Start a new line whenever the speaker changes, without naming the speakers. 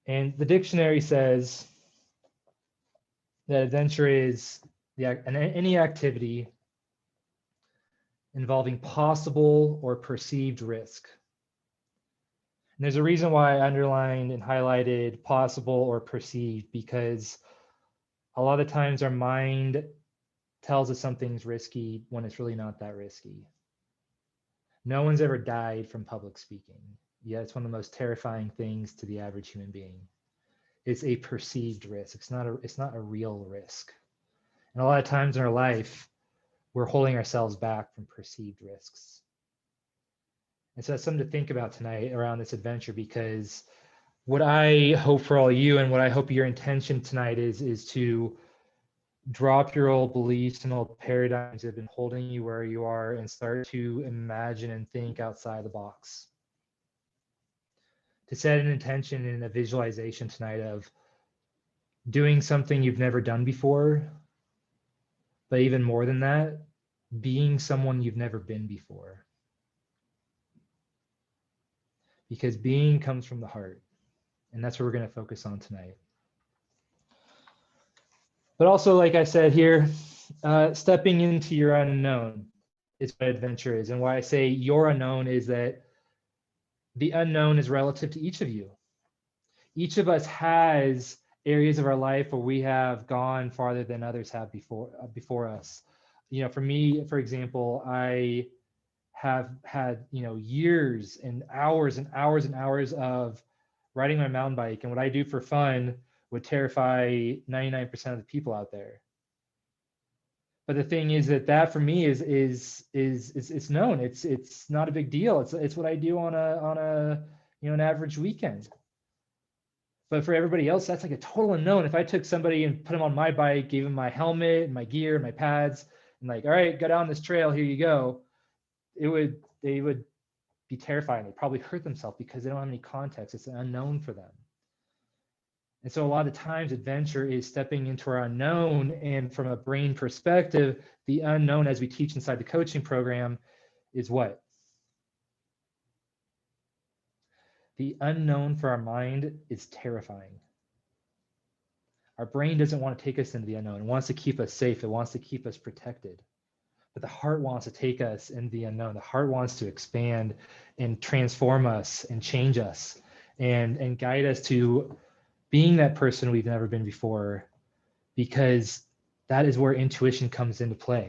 And the dictionary says that adventure is any activity involving possible or perceived risk. And there's a reason why I underlined and highlighted possible or perceived, because a lot of times our mind tells us something's risky when it's really not that risky. No one's ever died from public speaking. Yeah, it's one of the most terrifying things to the average human being. It's a perceived risk. It's not a real risk. And a lot of times in our life, we're holding ourselves back from perceived risks. And so that's something to think about tonight around this adventure, because what I hope for all you, and what I hope your intention tonight is to drop your old beliefs and old paradigms that have been holding you where you are, and start to imagine and think outside the box. To set an intention and a visualization tonight of doing something you've never done before, but even more than that, being someone you've never been before. Because being comes from the heart, and that's what we're going to focus on tonight. But also, like I said here, stepping into your unknown is what adventure is. And why I say your unknown is that the unknown is relative to each of you. Each of us has areas of our life where we have gone farther than others have before us. You know, for me, for example, I have had, years and hours and hours and hours of riding my mountain bike, and what I do for fun would terrify 99% of the people out there. But the thing is that for me is it's known. It's not a big deal. It's what I do on a an average weekend. But for everybody else, that's like a total unknown. If I took somebody and put them on my bike, gave them my helmet and my gear and my pads, and like, all right, go down this trail, here you go, they would be terrified. They'd probably hurt themselves because they don't have any context. It's an unknown for them. And so a lot of times adventure is stepping into our unknown, and from a brain perspective, the unknown, as we teach inside the coaching program, is what? The unknown for our mind is terrifying. Our brain doesn't want to take us into the unknown. It wants to keep us safe. It wants to keep us protected. But the heart wants to take us in the unknown. The heart wants to expand and transform us and change us and guide us to being that person we've never been before, because that is where intuition comes into play.